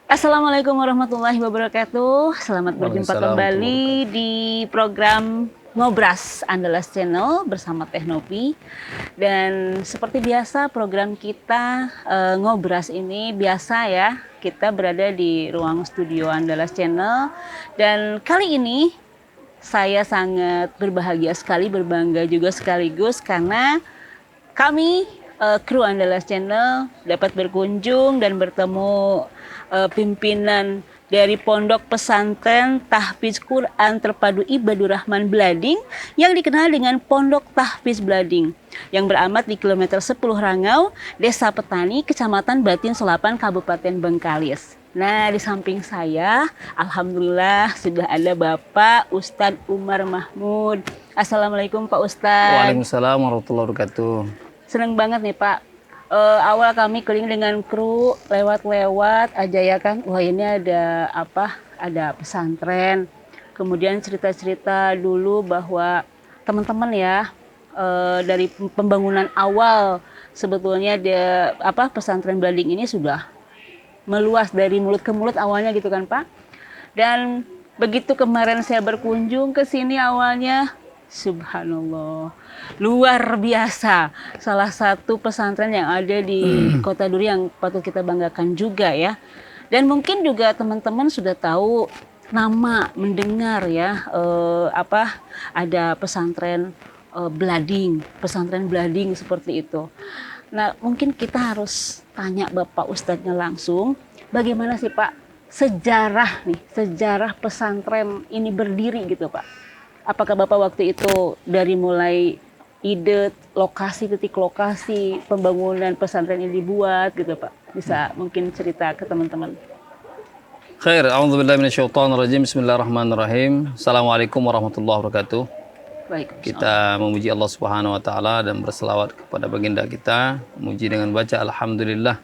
Assalamualaikum warahmatullahi wabarakatuh. Selamat berjumpa Waalaikumsalam kembali warahmatullahi wabarakatuh. di program Ngobras Andalas Channel bersama Teh Novi. Dan seperti biasa program kita Ngobras ini biasa ya, kita berada di ruang studio Andalas Channel. Dan kali ini saya sangat berbahagia sekali, berbangga juga sekaligus karena kami kru Andalas Channel dapat berkunjung dan bertemu pimpinan dari Pondok Pesantren Tahfiz Quran Terpadu Ibadur Rahman Blading yang dikenal dengan Pondok Tahfiz Blading yang beramat di kilometer 10 Rangau, Desa Petani, Kecamatan Batin Solapan, Kabupaten Bengkalis. Nah, di samping saya, alhamdulillah sudah ada Bapak Ustadz Umar Mahmud. Assalamualaikum Pak Ustadz. Waalaikumsalam warahmatullahi wabarakatuh. Seneng banget nih Pak. Awal kami keliling dengan kru lewat-lewat aja ya kan. Wah ini ada apa? Ada pesantren. Kemudian cerita-cerita dulu bahwa teman-teman ya dari pembangunan awal sebetulnya pesantren Blading ini sudah meluas dari mulut ke mulut awalnya gitu kan Pak. Dan begitu kemarin saya berkunjung ke sini awalnya, subhanallah, luar biasa. Salah satu pesantren yang ada di Kota Duri yang patut kita banggakan juga ya. Dan mungkin juga teman-teman sudah tahu nama, mendengar ya ada pesantren Blading seperti itu. Nah, mungkin kita harus tanya Bapak Ustadznya langsung, bagaimana sih Pak sejarah pesantren ini berdiri gitu Pak? Apakah Bapak waktu itu dari mulai ide, titik lokasi pembangunan pesantren ini dibuat gitu Pak? Bisa mungkin cerita ke teman-teman. Khair, a'udzubillahi minasyaitonirrajim. Bismillahirrahmanirrahim. Assalamualaikum warahmatullahi wabarakatuh. Baik. Kita memuji Allah Subhanahu wa taala dan berselawat kepada baginda kita, memuji dengan baca alhamdulillah,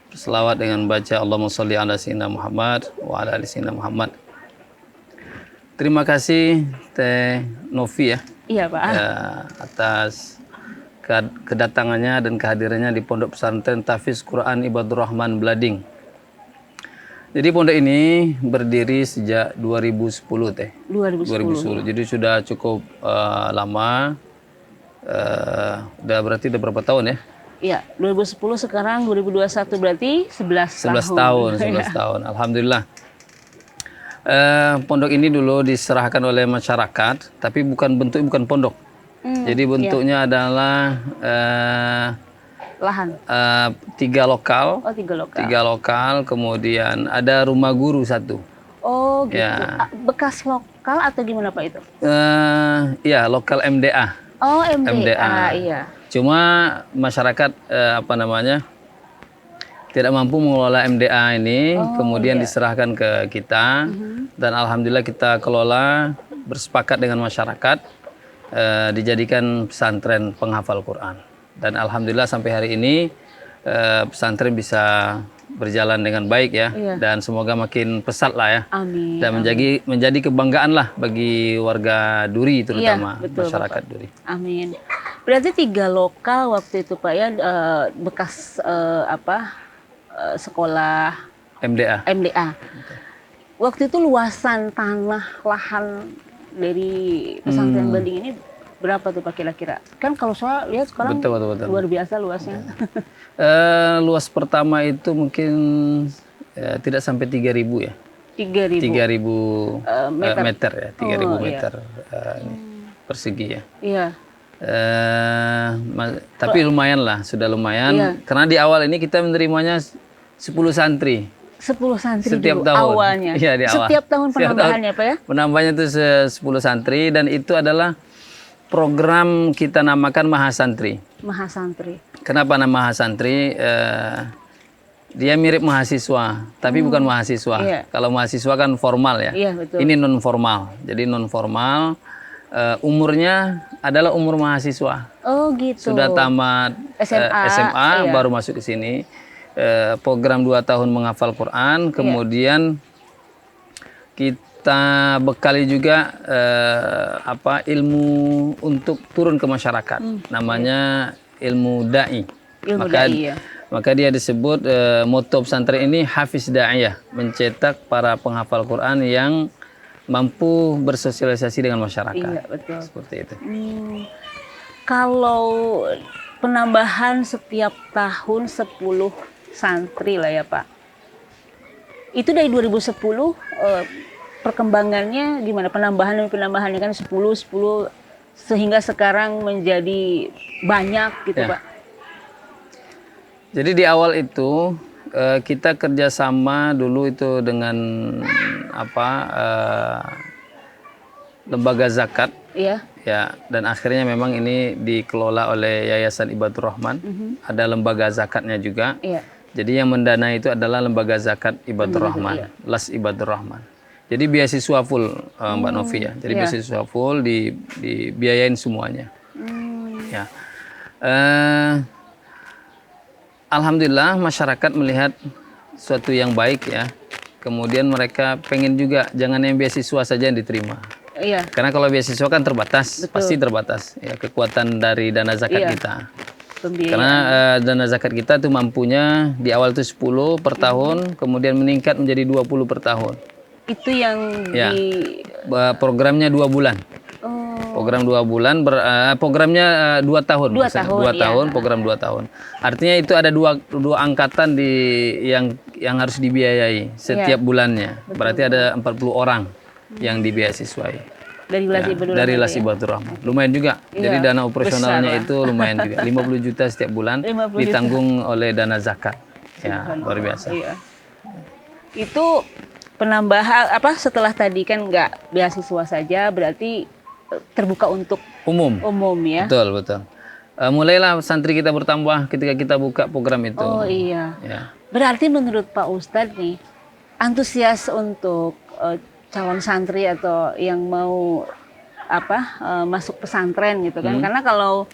berselawat dengan baca Allahumma sholli ala sayyidina Muhammad wa ala ali sayyidina Muhammad. Terima kasih Teh Novi ya. Iya Pak. Ya, atas kedatangannya dan kehadirannya di Pondok Pesantren Tahfiz Quran Ibadur Rahman Blading. Jadi pondok ini berdiri sejak 2010 Teh. 2010. Jadi sudah cukup lama. Udah berarti udah berapa tahun ya? Iya, 2010 sekarang 2021 berarti 11 tahun. 11 tahun. Alhamdulillah. Pondok ini dulu diserahkan oleh masyarakat, tapi bentuknya bukan pondok. Jadi bentuknya adalah lahan. 3 lokal. Oh, 3 lokal. 3 lokal, kemudian ada rumah guru 1. Oh, gitu. Ya. Bekas lokal atau gimana Pak itu? Iya, lokal MDA. Oh, MDA. Iya. Cuma masyarakat tidak mampu mengelola MDA ini, kemudian diserahkan ke kita, dan alhamdulillah kita kelola, bersepakat dengan masyarakat, dijadikan pesantren penghafal Quran. Dan alhamdulillah sampai hari ini pesantren bisa berjalan dengan baik ya, dan semoga makin pesat lah ya. Amin. Dan menjadi kebanggaan lah bagi warga Duri terutama, betul, masyarakat Bapak. Duri. Amin. Berarti 3 lokal waktu itu Pak ya, bekas sekolah MDA. Waktu itu luasan tanah lahan dari pesantren Blading ini berapa tuh Pak kira-kira? Kan kalau saya lihat sekarang Betul. luar biasa luasnya. Luas pertama itu mungkin tidak sampai 3.000 ya. 3.000 meter ya, 3.000 meter persegi ya. Iya. Tapi lumayan lah, sudah lumayan. Karena di awal ini kita menerimanya 10 santri. 10 santri setiap dulu, tahun. awalnya. Iya, di awal. Setiap tahun penambahannya Pak ya? Penambahannya itu 10 santri, dan itu adalah program kita namakan Mahasantri. Mahasantri. Kenapa nama Mahasantri? Dia mirip mahasiswa, tapi bukan mahasiswa. Iya. Kalau mahasiswa kan formal ya. Iya, betul. Ini non formal. Jadi non formal, umurnya adalah umur mahasiswa. Oh gitu. Sudah tamat SMA baru masuk ke sini. Program 2 tahun menghafal Quran, kemudian kita bekali juga ilmu untuk turun ke masyarakat. Namanya ilmu da'i. Maka Maka dia disebut moto pesantren ini Hafiz Da'iyah, mencetak para penghafal Quran yang mampu bersosialisasi dengan masyarakat. Iya, betul. Seperti itu. Kalau penambahan setiap tahun 10 santri lah ya Pak. Itu dari 2010 perkembangannya gimana? Penambahannya kan 10 sehingga sekarang menjadi banyak gitu Ya. Pak. Jadi di awal itu kita kerjasama dulu itu dengan lembaga zakat. Iya. Ya, dan akhirnya memang ini dikelola oleh Yayasan Ibadur Rahman. Ada lembaga zakatnya juga. Iya. Jadi yang mendanai itu adalah lembaga zakat Ibadur Rahman, Las Ibadur Rahman. Jadi beasiswa full Mbak Novi ya. Jadi beasiswa full dibiayain semuanya. Ya. Alhamdulillah masyarakat melihat suatu yang baik ya. Kemudian mereka pengen juga jangan yang beasiswa saja yang diterima. Iya. Karena kalau beasiswa kan terbatas, Betul. pasti terbatas ya kekuatan dari dana zakat Iya. kita. Pembiayaan. Karena dana zakat kita tuh mampunya di awal itu 10 per tahun, kemudian meningkat menjadi 20 per tahun. Itu yang Ya. di Programnya 2 bulan. Program 2 bulan, programnya 2 tahun. 2 tahun, Dua iya. tahun, program 2 tahun. Artinya itu ada dua angkatan yang harus dibiayai setiap bulannya. Berarti ada 40 orang yang dibeasiswai. dari Las Ibadur Dari Rahman Las ya? Ibadur Rahman. Lumayan juga. Iya, Jadi dana operasionalnya besar lah. itu lumayan juga. 50 juta setiap bulan 50 juta. ditanggung oleh dana zakat. Ya, luar biasa. Iya. Itu penambahan setelah tadi kan nggak beasiswa saja, berarti terbuka untuk umum ya. Betul, betul. Mulailah santri kita bertambah ketika kita buka program itu. Oh iya. Ya. Berarti menurut Pak Ustadz nih, antusias untuk calon santri atau yang mau masuk pesantren gitu kan. Karena kalau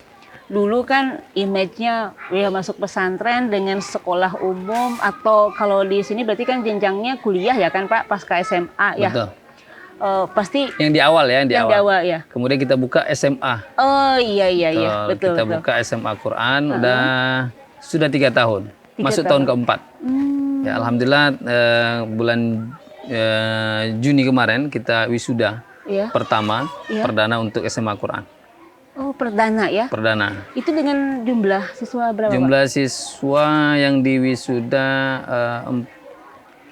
dulu kan image-nya ya masuk pesantren dengan sekolah umum, atau kalau di sini berarti kan jenjangnya kuliah ya kan Pak, pasca SMA ya. Betul. Pasti Yang di awal ya, yang di awal. ya. Kemudian kita buka SMA. Oh iya betul. Kita buka SMA Quran sudah 3 tahun. 3 Masuk tahun keempat. Ya, alhamdulillah bulan Juni kemarin kita wisuda Iya. pertama perdana untuk SMA Quran. Oh perdana ya. Perdana. Itu dengan jumlah siswa berapa Pak? Jumlah siswa yang di wisuda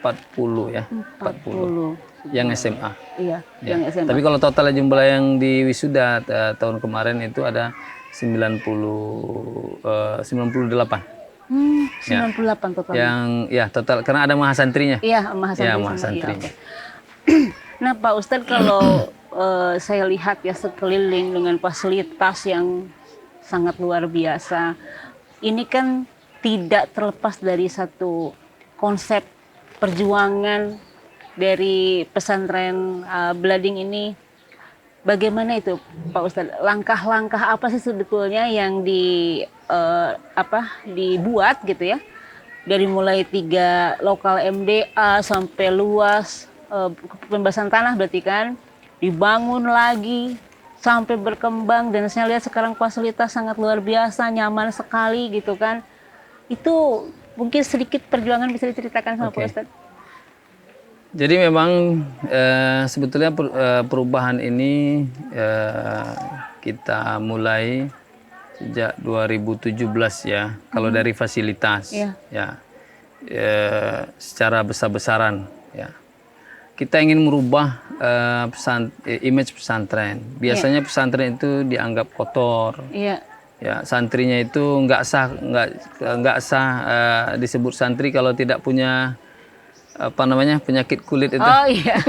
40 ya. 40. Yang SMA. Iya, Ya. yang SMA. Tapi kalau total jumlah yang di wisuda tahun kemarin itu ada 98. 98 total. Yang ya total karena ada mahasantrinya. Iya, mahasantri. Ya, semua, mahasantrinya. iya, oke. Nah, Pak Ustadz, kalau saya lihat ya sekeliling dengan fasilitas yang sangat luar biasa, ini kan tidak terlepas dari satu konsep perjuangan dari pesantren Belading ini. Bagaimana itu Pak Ustadz? Langkah-langkah apa sih sebetulnya yang dibuat gitu ya? Dari mulai 3 lokal MDA sampai luas pembebasan tanah berarti kan, dibangun lagi sampai berkembang, dan saya lihat sekarang fasilitas sangat luar biasa, nyaman sekali gitu kan. Itu mungkin sedikit perjuangan bisa diceritakan sama Pak Ustadz? Jadi memang sebetulnya perubahan ini kita mulai sejak 2017 ya. Kalau dari fasilitas ya secara besar-besaran ya. Kita ingin merubah image pesantren. Biasanya pesantren itu dianggap kotor. Iya. Ya, santrinya itu nggak sah disebut santri kalau tidak punya penyakit kulit itu. Oh iya.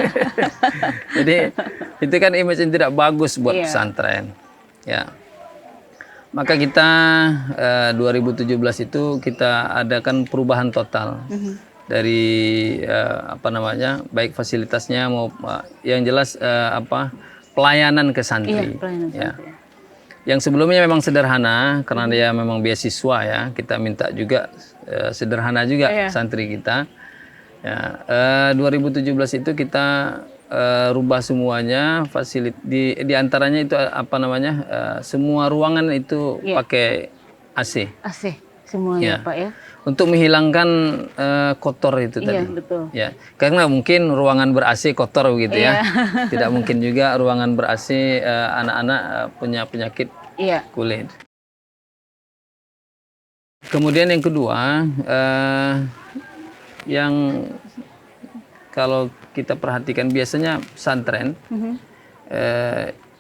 Jadi itu kan image yang tidak bagus buat pesantren. Ya. Maka kita 2017 itu kita adakan perubahan total dari baik fasilitasnya mau yang jelas pelayanan ke santri. Iya, pelayanan ya. santri. Yang sebelumnya memang sederhana karena dia memang beasiswa ya. Kita minta juga sederhana juga santri kita. Ya, 2017 itu kita rubah semuanya, di antaranya itu semua ruangan itu pakai AC. AC. semuanya, Ya. Pak ya. Untuk menghilangkan kotor itu Iya, tadi. betul. Ya, karena mungkin ruangan ber-AC kotor begitu Iya. ya. Tidak mungkin juga ruangan ber-AC anak-anak punya penyakit Iya. kulit. Kemudian yang kedua, yang kalau kita perhatikan biasanya pesantren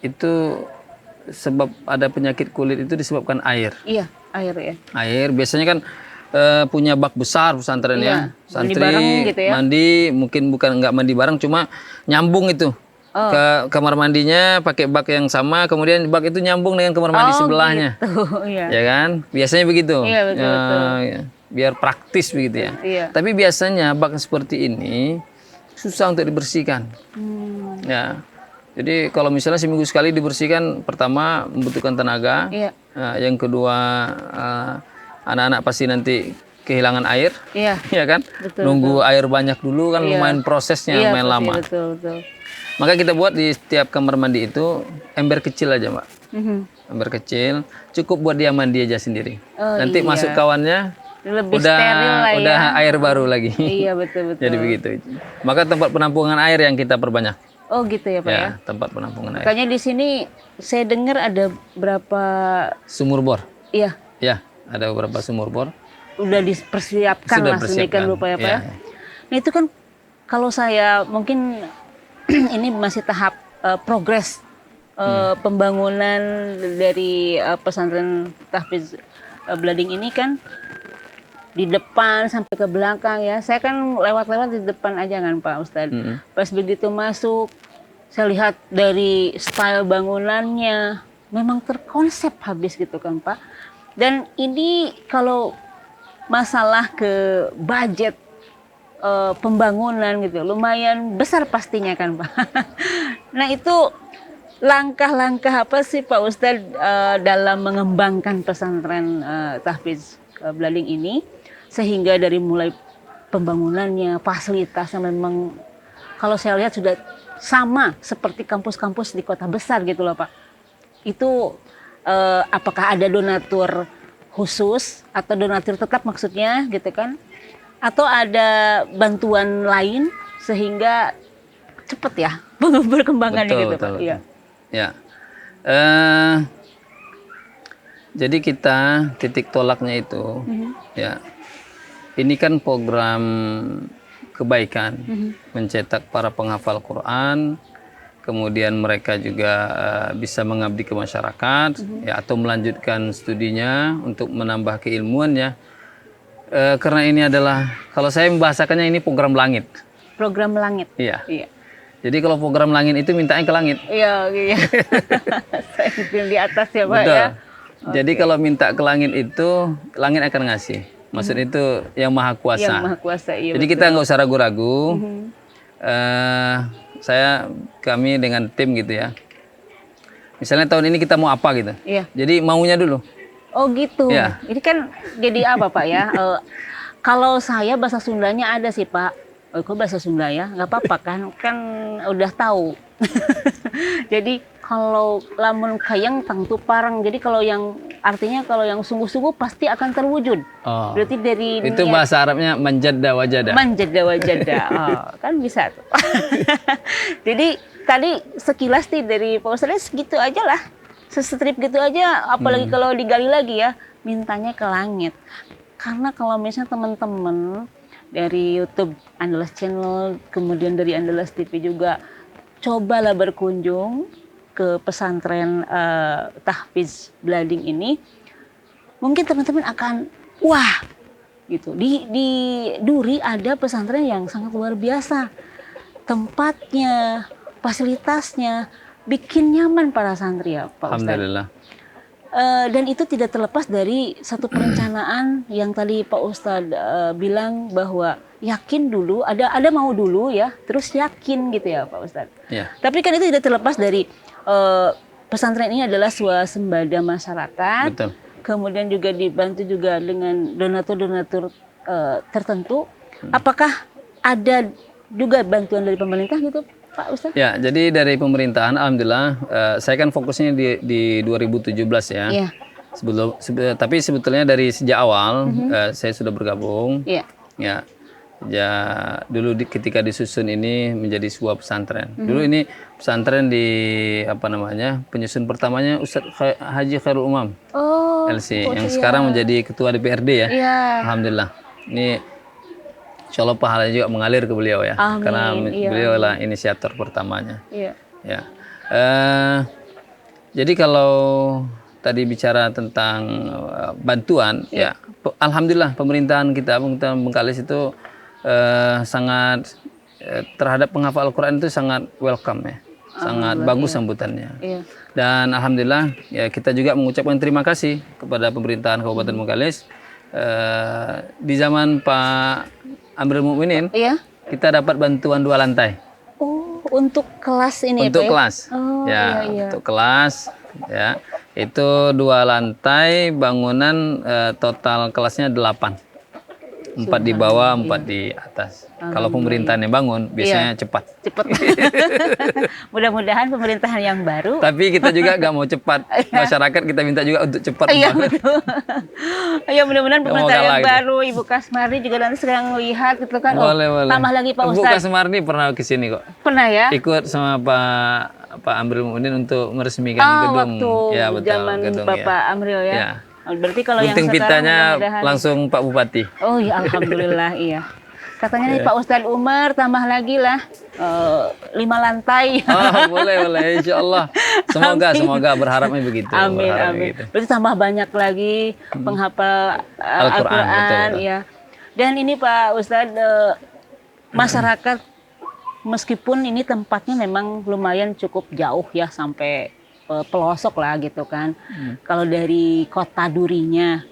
itu sebab ada penyakit kulit itu disebabkan air. Iya, air ya. Air biasanya kan punya bak besar pesantren Iya, ya. mandi Santri bareng gitu ya. mandi mungkin bukan nggak mandi bareng, cuma nyambung itu ke kamar mandinya pakai bak yang sama, kemudian bak itu nyambung dengan kamar mandi sebelahnya. Gitu. Iya. Ya kan? Biasanya begitu. Iya, betul. Ya, biar praktis begitu ya. Iya. Tapi biasanya bak seperti ini susah untuk dibersihkan. Ya. Jadi kalau misalnya seminggu sekali dibersihkan, pertama membutuhkan tenaga. Iya. Yang kedua anak-anak pasti nanti kehilangan air. Iya. Ya kan? Betul, Nunggu air banyak dulu kan lumayan prosesnya, Iya, lumayan pasti, lama. Betul, betul. Maka kita buat di setiap kamar mandi itu ember kecil aja, Mbak. Ember kecil, cukup buat dia mandi aja sendiri. Nanti iya. masuk kawannya Lebih steril lah ya. udah air baru lagi. Iya, betul, betul. Jadi begitu. Maka tempat penampungan air yang kita perbanyak. Oh, gitu ya, Pak ya. Ya, tempat penampungan air. Makanya di sini saya dengar ada berapa Sumur bor. iya, Ya, ada beberapa sumur bor. udah dipersiapkan Sudah lah sedemikian persiapkan. rupa ya, Pak ya. Ya. Nah, itu kan kalau saya mungkin ini masih tahap progres pembangunan dari pesantren Tahfiz Blading ini kan di depan sampai ke belakang ya. Saya kan lewat-lewat di depan aja kan Pak Ustadz. Pas begitu masuk, saya lihat dari style bangunannya memang terkonsep habis gitu kan Pak. Dan ini kalau masalah ke budget pembangunan gitu lumayan besar pastinya kan Pak. Nah itu langkah-langkah apa sih Pak Ustadz dalam mengembangkan pesantren Tahfiz Blading ini sehingga dari mulai pembangunannya, fasilitasnya memang kalau saya lihat sudah sama seperti kampus-kampus di kota besar gitu loh Pak. Itu apakah ada donatur khusus atau donatur tetap maksudnya gitu kan? Atau ada bantuan lain sehingga cepat ya berkembangannya gitu Pak. Iya. Ya. Jadi kita titik tolaknya itu ya. Ini kan program kebaikan, mencetak para penghafal Quran, kemudian mereka juga bisa mengabdi ke masyarakat, ya atau melanjutkan studinya untuk menambah keilmuannya. Karena ini adalah, kalau saya membahasakannya ini program langit. Program langit. Iya. Iya. Jadi kalau program langit itu mintanya ke langit. Iya, iya. Saya di atas ya Pak Betul. ya. Jadi kalau minta ke langit itu, langit akan ngasih. Maksud itu yang maha kuasa. Yang maha kuasa, iya. Jadi kita nggak usah ragu-ragu. Kami dengan tim gitu ya. Misalnya tahun ini kita mau apa gitu. Iya. Jadi maunya dulu. Oh gitu. Ya. Ini kan jadi apa Pak ya? Kalau saya bahasa Sundanya ada sih Pak. Oh, kok bahasa Sunda ya? Nggak apa-apa kan? Kan udah tahu. Jadi kalau lamun kayang tangtu parang. Jadi kalau yang artinya kalau yang sungguh-sungguh pasti akan terwujud. Oh. Berarti dari Itu niat- bahasa Arabnya manjada wajada. Manjada wajada. Oh, kan bisa tuh. Jadi tadi sekilas nih dari Pak Ustadz segitu aja lah. Sestrip gitu aja, apalagi kalau digali lagi ya, mintanya ke langit. Karena kalau misalnya teman-teman dari YouTube Andalas Channel, kemudian dari Andalas TV juga, cobalah berkunjung ke pesantren Tahfiz Blading ini, mungkin teman-teman akan, wah, gitu. Di Duri ada pesantren yang sangat luar biasa. Tempatnya, fasilitasnya, bikin nyaman para santri ya Pak Ustadz. Alhamdulillah. Dan itu tidak terlepas dari satu perencanaan yang tadi Pak Ustadz bilang bahwa yakin dulu, ada mau dulu ya, terus yakin gitu ya Pak Ustadz. Ya. Tapi kan itu tidak terlepas dari pesantren ini adalah swasembada masyarakat. Betul. Kemudian juga dibantu juga dengan donatur-donatur tertentu. Apakah ada juga bantuan dari pemerintah gitu Pak Ustadz? Ya, jadi dari pemerintahan, alhamdulillah, saya kan fokusnya di 2017 ya. Iya. Tapi sebetulnya dari sejak awal saya sudah bergabung. Iya. Ya, ya dulu ketika disusun ini menjadi sebuah pesantren. Dulu ini pesantren di apa namanya, penyusun pertamanya Ustadz Haji Khairul Umam LC yang sekarang menjadi ketua DPRD ya. Iya. Alhamdulillah. Ini insya Allah pahalanya juga mengalir ke beliau ya. Amin. Karena Iya. beliau lah inisiator pertamanya. Iya. Ya. Jadi kalau tadi bicara tentang bantuan, ya alhamdulillah pemerintahan Bengkalis itu sangat terhadap penghafal Al-Quran itu sangat welcome ya, sangat bagus sambutannya. Iya. Dan alhamdulillah ya kita juga mengucapkan terima kasih kepada pemerintahan Kabupaten Bengkalis. Di zaman Pak Amril Mukminin, Iya. kita dapat bantuan 2 lantai. Oh, untuk kelas ini Untuk ya, Pak, ya? kelas, Oh, ya, iya. untuk kelas, ya, itu 2 lantai bangunan total kelasnya 8, 4 di bawah, 4 di atas. Kalau pemerintahan yang bangun biasanya cepat. Cepat. Mudah-mudahan pemerintahan yang baru. Tapi kita juga nggak mau cepat, masyarakat kita minta juga untuk cepat. Iya betul. Ya mudah-mudahan pemerintahan yang gitu. baru, Ibu Kasmarni juga nanti sedang melihat gitu kan. Boleh. Tambah lagi Pak Bu Ustadz. Kasmarni pernah ke sini kok. Pernah ya? Ikut sama Pak Amril Mukminin untuk meresmikan gedung. Waktu Ya betul, zaman gedung, Bapak ya. Amril ya. Ya. Oh, berarti kalau yang Gunting sekarang pitanya mudah-mudahan. langsung Pak Bupati. Oh ya alhamdulillah iya. Katanya nih Pak Ustadz Umar tambah lagi lah 5 lantai. Oh, boleh, insya Allah. Semoga berharapnya begitu. Amin, berharapnya amin. gitu. Berarti tambah banyak lagi penghafal Al-Quran, betul. ya. Dan ini Pak Ustadz masyarakat meskipun ini tempatnya memang lumayan cukup jauh ya sampai pelosok lah gitu kan. Kalau dari kota Durinya.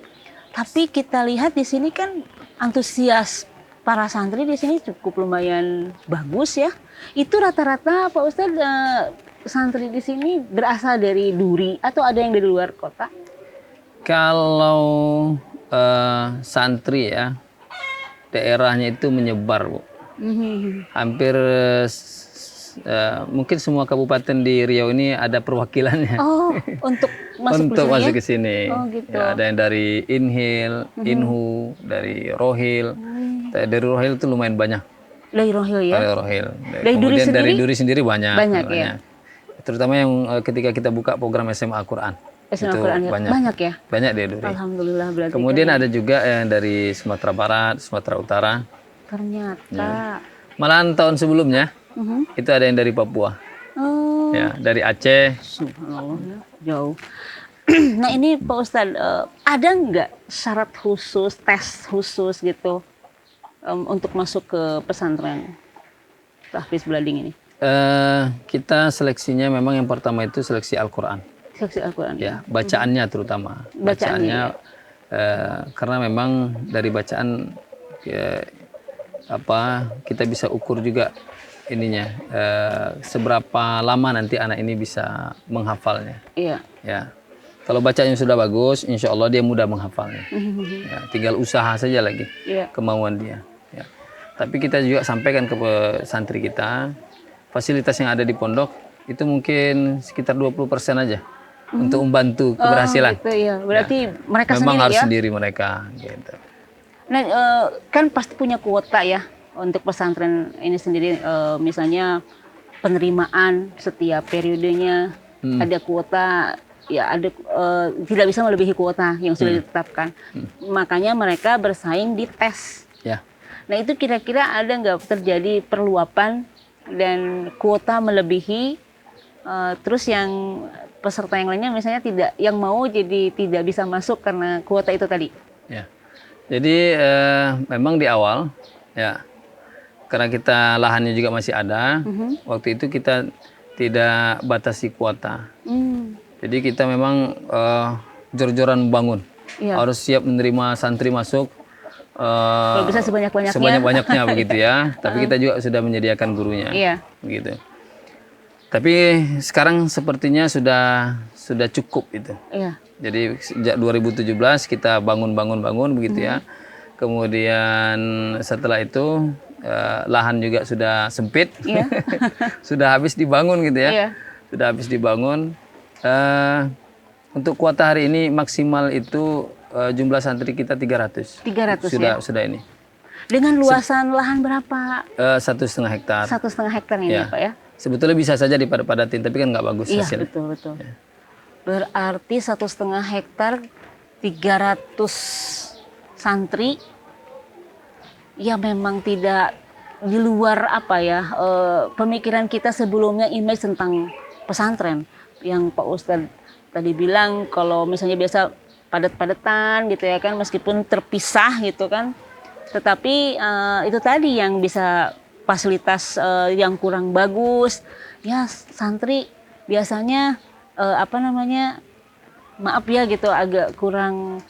Tapi kita lihat di sini kan antusias para santri di sini cukup lumayan bagus ya. Itu rata-rata Pak Ustadz santri di sini berasal dari Duri atau ada yang dari luar kota? Kalau santri ya, daerahnya itu menyebar, Bu. Hampir mungkin semua kabupaten di Riau ini ada perwakilannya. Oh, untuk masuk Untuk ke sini masuk ya? ke sini. Oh, gitu. Ya, ada yang dari Inhil, Inhu, dari Rohil. Dari Rohil itu lumayan banyak. Dari Rohil ya? Dari Rohil. Dari Duri Kemudian dari sendiri? Duri sendiri banyak. Banyak, ya? Terutama yang ketika kita buka program SMA Al-Quran. SMA itu Al-Quran ya? Banyak ya? Banyak dari Duri. Alhamdulillah berarti. Kemudian ada juga yang dari Sumatera Barat, Sumatera Utara. Ternyata. Malahan tahun sebelumnya itu ada yang dari Papua. Oh, Ya, dari Aceh. subhanallah ya, jauh. Nah ini Pak Ustadz, ada nggak syarat khusus, tes khusus gitu untuk masuk ke pesantren Tahfiz Blading ini? Kita seleksinya memang yang pertama itu seleksi Al-Quran. Seleksi Al-Quran Ya, bacaannya terutama. Bacaannya, Karena memang dari bacaan kita bisa ukur juga ininya seberapa lama nanti anak ini bisa menghafalnya. Iya. Ya, kalau bacanya sudah bagus, insya Allah dia mudah menghafalnya. Ya, tinggal usaha saja lagi, Iya. kemauan dia. Ya. Tapi kita juga sampaikan ke santri kita, fasilitas yang ada di pondok itu mungkin sekitar 20% aja untuk membantu keberhasilan. Gitu, iya. Berarti mereka Memang sendiri harus ya? sendiri mereka. Gitu. Nah, kan pasti punya kuota ya untuk pesantren ini sendiri. Misalnya penerimaan setiap periodenya ada kuota, ya ada tidak bisa melebihi kuota yang sudah ditetapkan. Makanya mereka bersaing di tes. Ya. Nah itu kira-kira ada nggak terjadi perluapan dan kuota melebihi, terus yang peserta yang lainnya misalnya tidak, yang mau jadi tidak bisa masuk karena kuota itu tadi? Ya. Jadi memang di awal ya, karena kita lahannya juga masih ada, waktu itu kita tidak batasi kuota. Jadi kita memang jor-joran membangun, harus siap menerima santri masuk. Kalau bisa sebanyak-banyaknya. Sebanyak-banyaknya begitu ya. Tapi kita juga sudah menyediakan gurunya. Iya. Begitu. Tapi sekarang sepertinya sudah cukup itu. Iya. Jadi sejak 2017 kita bangun begitu ya. Kemudian setelah itu lahan juga sudah sempit. Iya. Sudah habis dibangun gitu ya. Iya. Sudah habis dibangun. Untuk kuota hari ini maksimal itu jumlah santri kita 300. 300 Sudah ya. sudah ini. Dengan luasan lahan berapa? 1,5 hektar. 1,5 hektar ini Ya. Pak ya? Sebetulnya bisa saja dipadat-padatin, tapi kan nggak bagus Iya, hasilnya. betul. Berarti 1,5 hektar 300 santri. Ya memang tidak di luar apa ya pemikiran kita sebelumnya, image tentang pesantren yang Pak Ustadz tadi bilang kalau misalnya biasa padat-padatan gitu ya kan, meskipun terpisah gitu kan, tetapi itu tadi yang bisa fasilitas yang kurang bagus ya, santri biasanya maaf ya gitu, agak kurang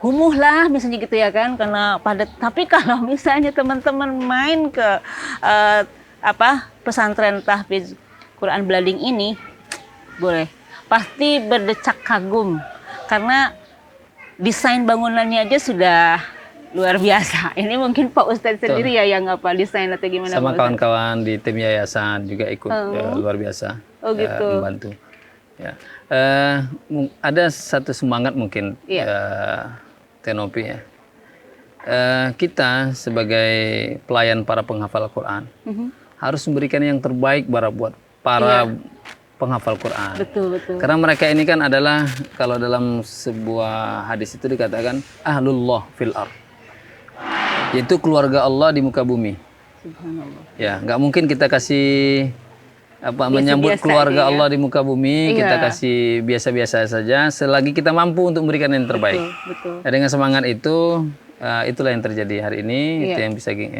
kumuh lah misalnya gitu ya kan, karena padat. Tapi kalau misalnya teman-teman main ke pesantren tahfiz Quran Blading ini, boleh pasti berdecak kagum karena desain bangunannya aja sudah luar biasa. Ini mungkin Pak Ustadz sendiri ya yang desain atau gimana? Sama kawan-kawan di tim yayasan juga ikut luar biasa. Oh gitu. Membantu. Ya. Ada satu semangat mungkin Tenopi ya. Kita sebagai pelayan para penghafal Quran harus memberikan yang terbaik buat para penghafal Quran. Betul. Karena mereka ini kan adalah, kalau dalam sebuah hadis itu dikatakan ahlullah fil ard, yaitu keluarga Allah di muka bumi. Subhanallah. Ya, nggak mungkin kita kasih menyambut keluarga Allah di muka bumi, kita kasih biasa-biasa saja selagi kita mampu untuk memberikan yang terbaik. Betul. Nah, dengan semangat itu, itulah yang terjadi hari ini, itu yang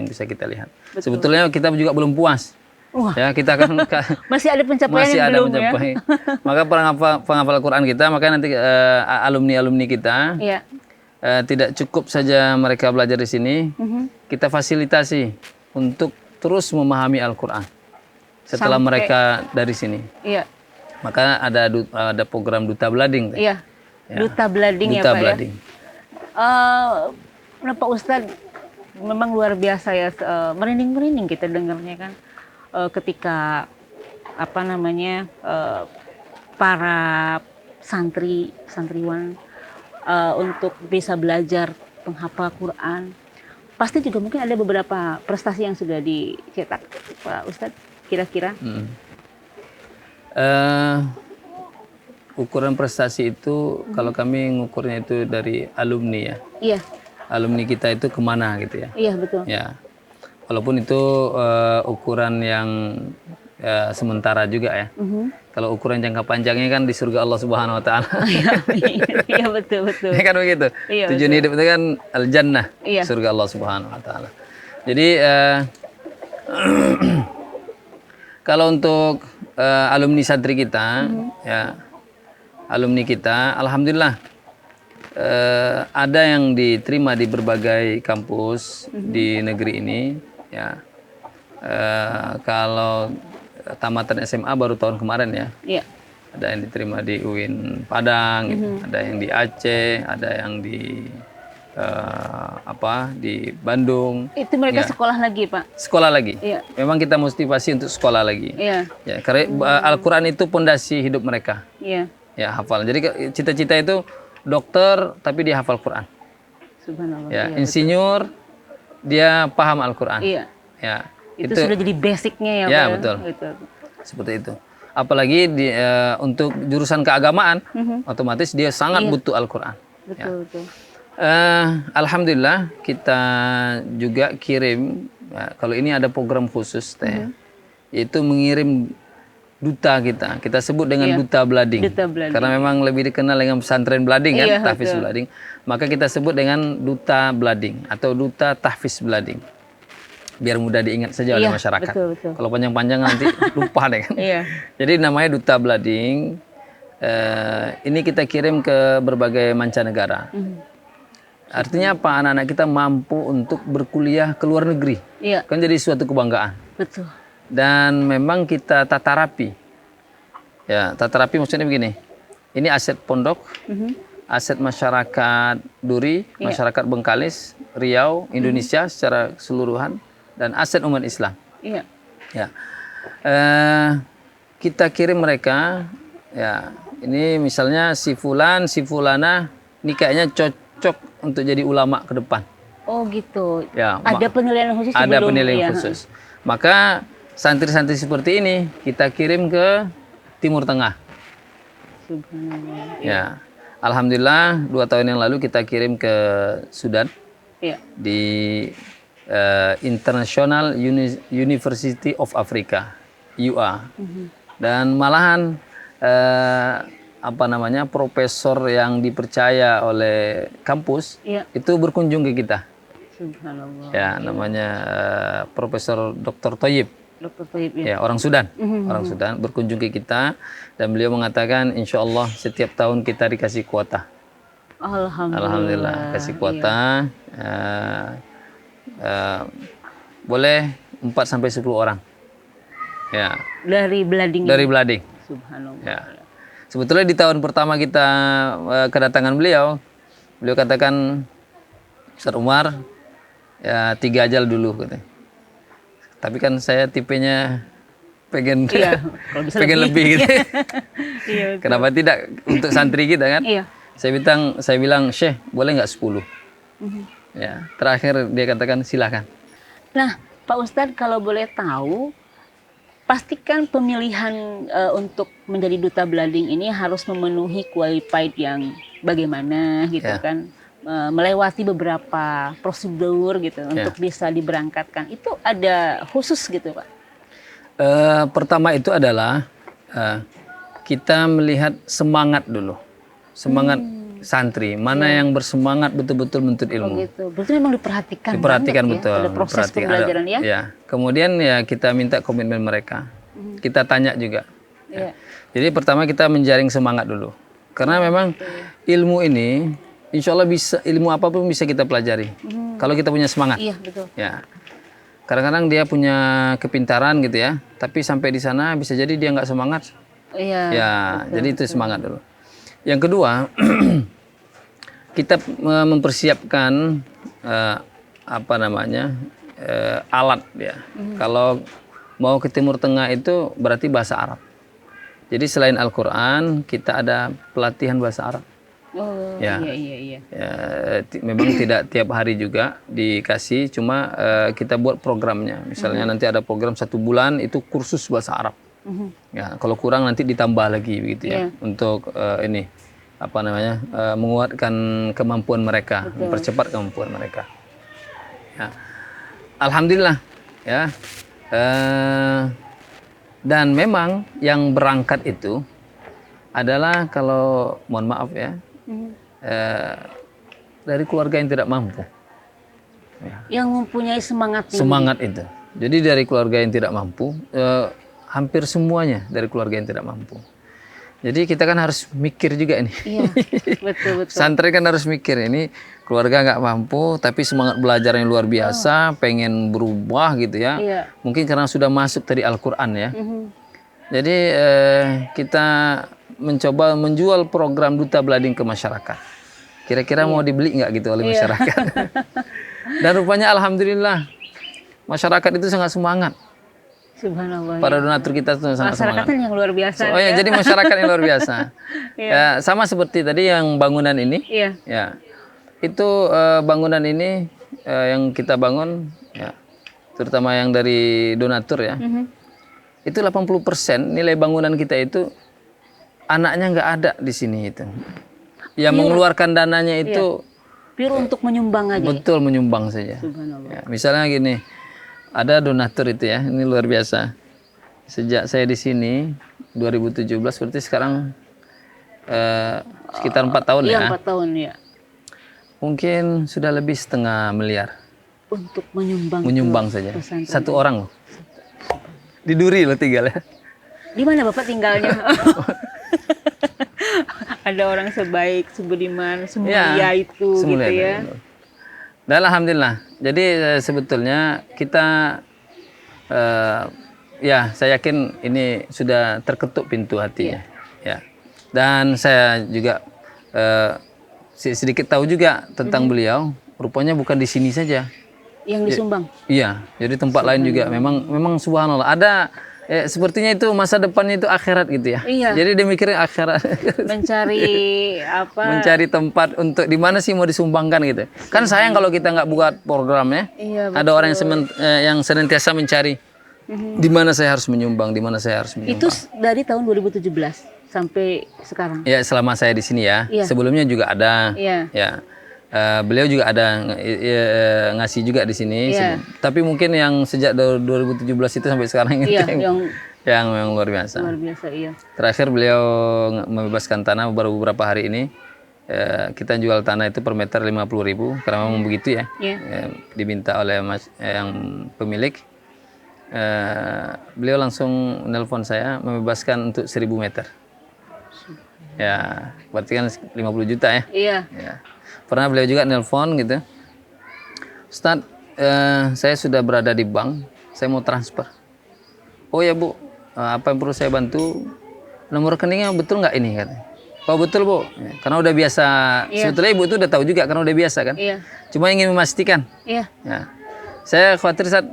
bisa kita lihat. Betul. Sebetulnya kita juga belum puas. Wah. Ya, kita akan masih ada pencapaian yang belum ya. Maka penghafal Quran kita, maka nanti alumni kita tidak cukup saja mereka belajar di sini, kita fasilitasi untuk terus memahami Al-Quran setelah mereka dari sini. Iya. Maka ada program Duta Blading. Iya. Duta Blading ya Pak Blading. Ya. Pak Ustadz memang luar biasa ya, merinding-merinding kita dengarnya kan. Ketika para santriwan untuk bisa belajar penghafal Quran, pasti juga mungkin ada beberapa prestasi yang sudah dicetak Pak Ustadz kira-kira. Ukuran prestasi itu kalau kami ngukurnya itu dari alumni ya. Iya. Alumni kita itu kemana gitu ya. Iya betul. Ya. Walaupun itu ukuran yang sementara juga ya. Kalau ukuran jangka panjangnya kan di surga Allah Subhanahu Wa Taala. Iya betul. Ya kan begitu. Iya, tujuan hidup itu kan al-jannah, surga Allah Subhanahu Wa Taala. Jadi kalau untuk alumni santri kita, ya alumni kita, alhamdulillah ada yang diterima di berbagai kampus di negeri ini. Ya, kalau tamatan SMA baru tahun kemarin ya. Iya. Ada yang diterima di UIN Padang, ada yang di Aceh, ada yang di di Bandung. Itu mereka sekolah lagi Pak? Sekolah lagi. Iya. Memang kita motivasi untuk sekolah lagi. Iya. Ya, karena Al-Quran itu pondasi hidup mereka. Iya. Ya, hafal. Jadi cita-cita itu dokter tapi dia hafal Quran. Subhanallah. Ya, insinyur dia paham Al-Quran. Iya. Ya, itu sudah jadi basicnya ya Pak. Ya, betul. Seperti itu. Apalagi untuk jurusan keagamaan, otomatis dia sangat butuh Al-Quran. Betul. Alhamdulillah kita juga kirim, kalau ini ada program khusus yaitu mengirim duta kita sebut dengan Duta Blading. Karena memang lebih dikenal dengan pesantren Blading kan, tahfiz Blading. Maka kita sebut dengan Duta Blading atau Duta Tahfiz Blading. Biar mudah diingat saja oleh masyarakat. Betul. Kalau panjang-panjang nanti lupa deh kan. Jadi namanya Duta Blading. Ini kita kirim ke berbagai mancanegara. Artinya apa? Anak-anak kita mampu untuk berkuliah ke luar negeri. Kan jadi suatu kebanggaan. Betul. Dan memang kita tata rapi. Ya, tata rapi maksudnya begini. Ini aset pondok, aset masyarakat Duri, masyarakat Bengkalis, Riau, Indonesia secara keseluruhan, dan aset umat Islam. Iya. Ya. Kita kirim mereka ya ini misalnya si fulan, si fulana, ini kayaknya cocok untuk jadi ulama ke depan. Oh gitu. Ya, Ada penilaian khusus ada sebelum, penilaian ya. khusus. Maka santri-santri seperti ini kita kirim ke Timur Tengah. Subhanallah. Ya, alhamdulillah 2 tahun yang lalu kita kirim ke Sudan Iya. di International University of Africa (UA). Dan malahan apa namanya profesor yang dipercaya oleh kampus Iya. itu berkunjung ke kita. Subhanallah. Ya, namanya Profesor Dr. Thayyib. Dr. Thayyib ya. Ya, orang Sudan. Orang Sudan berkunjung ke kita dan beliau mengatakan insya Allah setiap tahun kita dikasih kuota. Alhamdulillah kasih kuota. Boleh 4 sampai 10 orang. Ya. Dari Blading. Dari Blading. Subhanallah. Ya. Sebetulnya di tahun pertama kita kedatangan beliau katakan, Ustaz Umar, ya 3 aja dulu katanya. Tapi kan saya tipenya pengen Iya, kalau bisa pengen lebih gitu. Iya, betul. Kenapa tidak untuk santri kita kan? Iya. Saya bilang, Syekh, boleh nggak 10? Ya, terakhir dia katakan silakan. Nah, Pak Ustadz kalau boleh tahu, pastikan pemilihan untuk menjadi duta Blading ini harus memenuhi qualified yang bagaimana gitu Ya. kan, melewati beberapa prosedur gitu untuk bisa diberangkatkan. Itu ada khusus gitu Pak? Pertama itu adalah kita melihat semangat dulu, semangat santri, mana yang bersemangat betul-betul menuntut Oh ilmu. gitu. Berarti memang diperhatikan Diperhatikan banget betul. ya? Ada proses diperhatikan. pembelajaran ya? Ya. Kemudian ya kita minta komitmen mereka. Kita tanya juga. Iya. Jadi pertama kita menjaring semangat dulu. Karena memang ilmu ini, insya Allah bisa, ilmu apapun bisa kita pelajari. Kalau kita punya semangat. Iya betul. Ya. Kadang-kadang dia punya kepintaran gitu ya, tapi sampai di sana bisa jadi dia nggak semangat. Iya. Ya, jadi itu semangat dulu. Yang kedua, kita mempersiapkan apa namanya alat ya. Kalau mau ke Timur Tengah itu berarti bahasa Arab. Jadi selain Al-Quran, kita ada pelatihan bahasa Arab. Oh Ya. iya. Ya, memang tidak tiap hari juga dikasih, cuma kita buat programnya. Misalnya nanti ada program 1 bulan itu kursus bahasa Arab. Ya, kalau kurang nanti ditambah lagi begitu ya, untuk ini apa namanya menguatkan kemampuan mereka, mempercepat kemampuan mereka. Ya. Alhamdulillah ya. Dan memang yang berangkat itu adalah kalau mohon maaf ya. Dari keluarga yang tidak mampu. Yang mempunyai semangat tinggi. Semangat itu. Jadi dari keluarga yang tidak mampu, hampir semuanya dari keluarga yang tidak mampu. Jadi kita kan harus mikir juga ini. Iya, betul. Santri kan harus mikir ini keluarga nggak mampu, tapi semangat belajar yang luar biasa, pengen berubah gitu ya. Iya. Mungkin karena sudah masuk tadi Al-Quran ya. Jadi kita mencoba menjual program Duta Blading ke masyarakat. Kira-kira mau dibeli nggak gitu oleh masyarakat? Dan rupanya alhamdulillah masyarakat itu sangat semangat. Subhanallah. Para donatur kita itu sangat semangat. Masyarakatnya yang luar biasa. Oh ya, jadi masyarakat yang luar biasa. Ya, sama seperti tadi yang bangunan ini. Iya. Ya, itu bangunan ini yang kita bangun, ya, terutama yang dari donatur ya. Itu 80% nilai bangunan kita itu anaknya nggak ada di sini itu. Yang mengeluarkan dananya itu pure untuk menyumbang aja. betul menyumbang saja. Subhanallah. Ya, misalnya gini, ada donatur itu ya, ini luar biasa. Sejak saya di sini 2017, berarti sekarang sekitar 4 tahun Iya, ya. 4 tahun ya. Mungkin sudah lebih setengah miliar Untuk menyumbang. menyumbang saja. pesantren. 1 orang loh. Di Duri loh tinggal ya. Di mana Bapak tinggalnya? Ada orang sebaik, sebudiman, semulia itu semulia gitu itu. ya. Dan alhamdulillah. Jadi sebetulnya kita ya saya yakin ini sudah terketuk pintu hatinya. Ya. Dan saya juga sedikit tahu juga tentang beliau. Rupanya bukan di sini saja. Yang disumbang. Iya, jadi tempat lain juga memang subhanallah ada sepertinya itu masa depannya itu akhirat gitu ya. Iya. Jadi dia mikirin akhirat. Mencari apa? Mencari tempat untuk di mana sih mau disumbangkan gitu. Kan sayang kalau kita nggak buat programnya. Iya, Ada orang yang senantiasa mencari di mana saya harus menyumbang, di mana saya harus menyumbang. Itu dari tahun 2017 sampai sekarang. Ya selama saya di sini ya. Iya. Sebelumnya juga ada. Iya. Ya. Beliau juga ada ngasih juga di sini. Iya. Tapi mungkin yang sejak 2017 itu sampai sekarang itu Iya, yang memang luar biasa. luar biasa, iya. Terakhir beliau membebaskan tanah baru beberapa hari ini. Kita jual tanah itu per meter 50.000 karena memang begitu ya. Iya. Diminta oleh yang pemilik. Beliau langsung nelpon saya membebaskan untuk 1.000 meter. Ya, berarti kan 50 juta ya. Iya. Ya. Pernah beliau juga nelpon gitu. Ustadz, saya sudah berada di bank, saya mau transfer. Oh ya Bu, apa yang perlu saya bantu? Nomor rekeningnya betul nggak ini katanya? Oh betul Bu, ya, karena udah biasa. Iya. Sebetulnya Ibu itu udah tahu juga karena udah biasa kan. Iya. Cuma ingin memastikan. Iya. Ya. Saya khawatir saat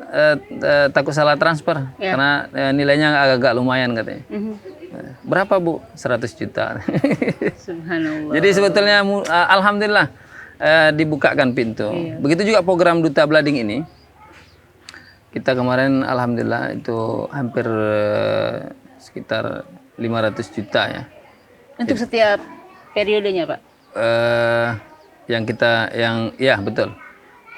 takut salah transfer Iya. karena nilainya agak-agak lumayan katanya. Mhm. Berapa Bu? 100 juta. Subhanallah. Jadi sebetulnya alhamdulillah dibukakan pintu. Iya. Begitu juga program Duta Blading ini. Kita kemarin alhamdulillah itu hampir sekitar 500 juta ya. Untuk setiap periodenya, Pak. Ya betul.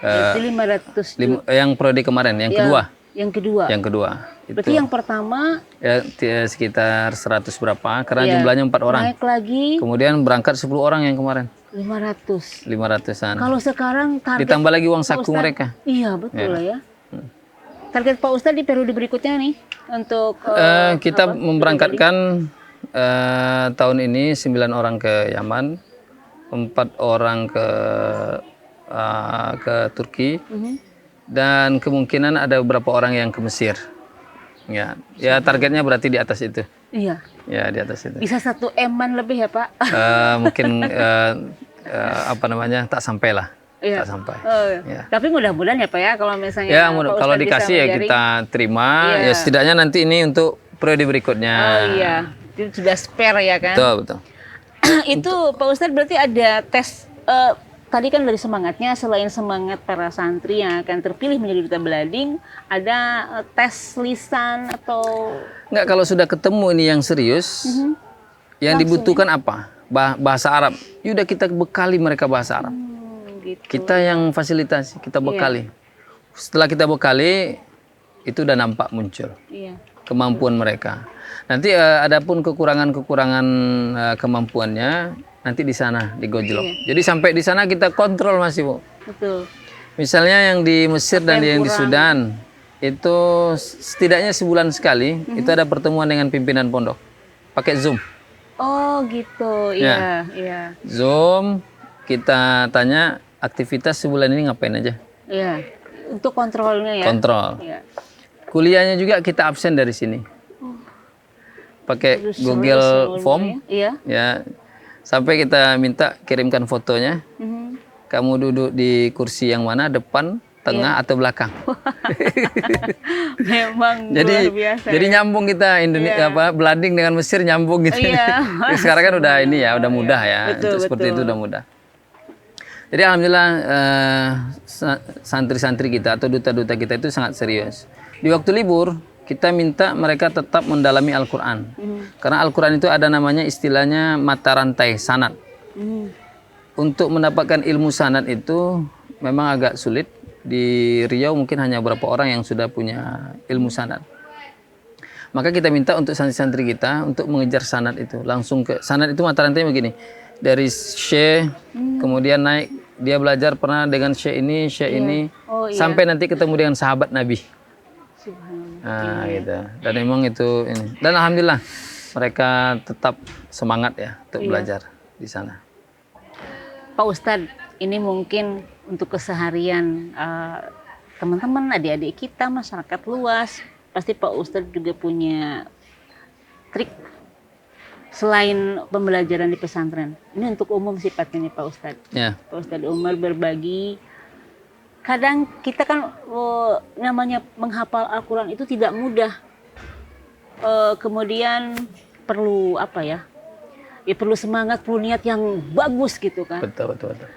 Itu 500 juta. Yang periode kemarin, yang kedua. Yang kedua. Yang kedua. Berarti yang pertama Ya, sekitar 100 berapa, karena Iya. jumlahnya 4 orang. naik lagi Kemudian berangkat 10 orang yang kemarin, 500. 500-an. Kalau sekarang target Ditambah lagi uang Pak saku Ustadz- mereka. Iya, betul lah ya. Target Pak Ustadz di periode berikutnya nih untuk Kita memberangkatkan tahun ini 9 orang ke Yaman, 4 orang ke Turki, dan kemungkinan ada beberapa orang yang ke Mesir. Ya targetnya berarti di atas itu. Iya. Ya di atas itu. Bisa 1 eman lebih ya, Pak? Mungkin apa namanya tak sampai lah. Iya. Tak sampai. Oh, Ya. Tapi mudah-mudahan ya Pak ya kalau misalnya Ya Pak kalau Ustadz bisa dikasih ya menjaring. kita terima. Iya. Ya setidaknya nanti ini untuk periode berikutnya. Oh iya, itu sudah spare ya kan? Betul betul. Itu Pak Ustadz berarti ada tes tadi kan dari semangatnya, selain semangat para santri yang akan terpilih menjadi duta Blading, ada tes lisan atau Enggak, kalau sudah ketemu ini yang serius, yang dibutuhkan apa? Bahasa Arab. Yaudah kita bekali mereka bahasa Arab. gitu. Kita yang fasilitasi, kita bekali. Setelah kita bekali, itu udah nampak muncul Iya. kemampuan mereka. Nanti adapun kekurangan-kekurangan kemampuannya, nanti di sana digojlok. Jadi sampai di sana kita kontrol masih Bu. Betul. Misalnya yang di Mesir dan yang di kurang? Sudan, itu setidaknya sebulan sekali itu ada pertemuan dengan pimpinan pondok. Pakai Zoom. Oh gitu, iya, iya. Zoom, kita tanya aktivitas sebulan ini ngapain aja. Iya. Untuk kontrolnya ya. Kontrol. Iya. Kuliahnya juga kita absen dari sini. Pakai Terus Google seluruhnya. Form. Iya. Ya. Sampai kita minta kirimkan fotonya. Mhm. Kamu duduk di kursi yang mana, depan, tengah atau belakang. Memang Jadi luar biasa. jadi nyambung kita Indonesia Blading dengan Mesir nyambung gitu. Iya. Sekarang kan udah ini ya, udah mudah ya. Betul, Untuk seperti betul. itu udah mudah. Jadi alhamdulillah santri-santri kita atau duta-duta kita itu sangat serius. Di waktu libur kita minta mereka tetap mendalami Al-Quran. Karena Al-Quran itu ada namanya istilahnya mata rantai sanad. Untuk mendapatkan ilmu sanad itu memang agak sulit. Di Riau mungkin hanya beberapa orang yang sudah punya ilmu sanad. Maka kita minta untuk santri-santri kita untuk mengejar sanad itu. Langsung ke sanad itu mata rantainya begini. Dari syekh, kemudian naik, dia belajar pernah dengan syekh ini, Oh, iya. sampai nanti ketemu dengan sahabat Nabi. Subhanallah. Nah, gitu. Dan memang itu ini. Dan alhamdulillah mereka tetap semangat ya untuk belajar di sana. Pak Ustadz, ini mungkin untuk keseharian teman-teman, adik-adik kita, masyarakat luas, pasti Pak Ustadz juga punya trik selain pembelajaran di pesantren. Ini untuk umum sifatnya nih Pak Ustadz. Ya. Pak Ustadz Umar berbagi. Kadang kita kan namanya menghafal Al-Quran itu tidak mudah. kemudian perlu apa ya? Ya perlu semangat, perlu niat yang bagus gitu kan. Betul, betul, betul.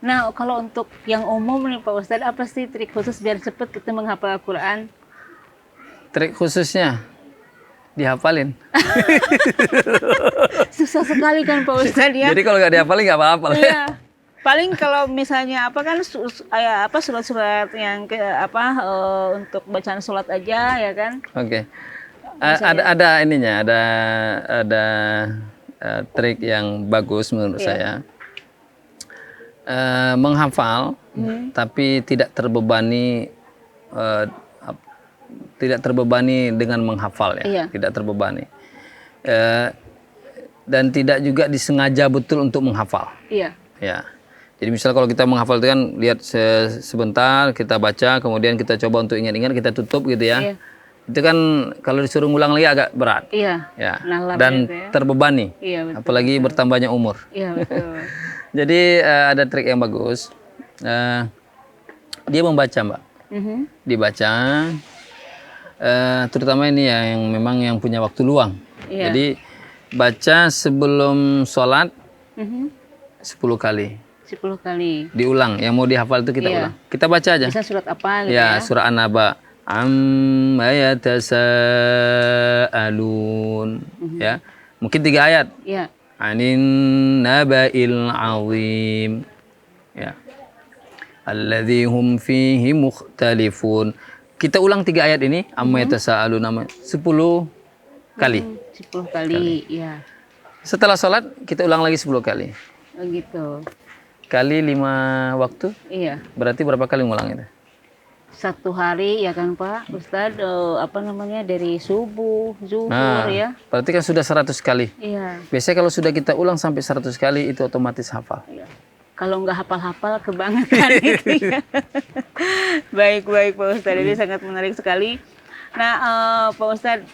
Nah, kalau untuk yang umum nih Pak Ustadz, apa sih trik khusus biar cepat kita menghafal Al-Quran? Trik khususnya dihafalin. Susah sekali kan Pak Ustadz ya. Jadi kalau nggak dihafalin nggak apa-apa. Iya. Paling kalau misalnya apa kan apa surat-surat yang untuk bacaan sholat aja ya kan. Oke. Ada ininya, ada trik yang bagus menurut saya. Menghafal tapi tidak terbebani dengan menghafal ya. Iya. Tidak terbebani. Dan tidak juga disengaja betul untuk menghafal. Iya. Ya. Jadi misalnya kalau kita menghafal itu kan lihat sebentar kita baca, kemudian kita coba untuk ingat-ingat, kita tutup gitu ya. Iya. Itu kan kalau disuruh ngulang lagi agak berat. Iya. Ya. Nalar Dan gitu ya. terbebani. Iya, betul, Apalagi bertambahnya umur. Iya betul. Jadi ada trik yang bagus. Dia membaca, Mbak. Dibaca. Terutama ini ya yang memang yang punya waktu luang. Iya. Jadi baca sebelum sholat 10 kali. 10 kali. Diulang. Yang mau dihafal itu kita Iya. ulang. Kita baca aja. Bisa surat apa gitu Ya, ya? surah An-Naba. Amma yatasaalun. Ya. Mungkin 3 ayat. Iya. Anin naba'il azim. Ya. Alladzi hum fihi mukhtalifun. Kita ulang 3 ayat ini. Amma yatasaalun 10 kali. 10 kali. Iya. Setelah sholat kita ulang lagi 10 kali. Oh gitu. Kali 5 waktu. Iya. Berarti berapa kali ngulang itu? 1 hari ya kan Pak Ustadz, dari subuh, zuhur Nah, ya. berarti kan sudah 100 kali. Iya. Biasanya kalau sudah kita ulang sampai 100 kali itu otomatis hafal. Iya. Kalau nggak hafal-hafal kebangetan itu ya. Baik Pak Ustadz, ini sangat menarik sekali. Nah Pak Ustadz,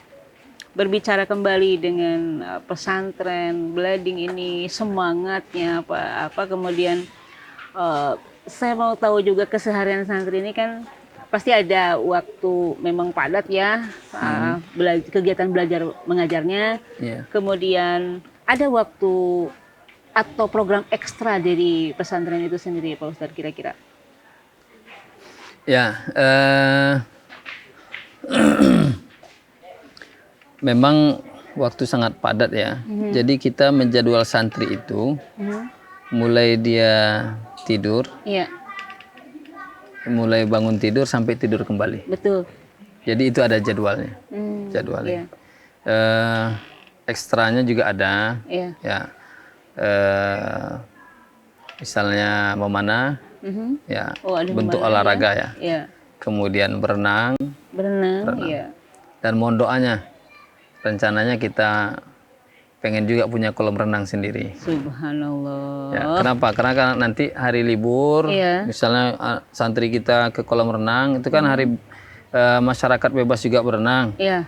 berbicara kembali dengan pesantren Blading ini, semangatnya apa kemudian saya mau tahu juga keseharian santri ini kan pasti ada waktu memang padat ya, kegiatan belajar mengajarnya. Iya. Kemudian ada waktu atau program ekstra dari pesantren itu sendiri Pak Ustadz kira-kira? Ya, memang waktu sangat padat ya. Jadi kita menjadwal santri itu mulai dia tidur, Iya, mulai bangun tidur sampai tidur kembali. betul. Jadi itu ada jadwalnya. Jadwalnya. Ekstranya juga ada. Iya. Ya. Misalnya memanah, ya, Oh, ada bentuk memanah olahraga ya. Iya. Kemudian berenang Berenang, iya. dan mohon doanya. Rencananya kita pengen juga punya kolam renang sendiri. Subhanallah. Ya, kenapa? Karena kan nanti hari libur, Iya. misalnya santri kita ke kolam renang, itu kan hari masyarakat bebas juga berenang. Iya.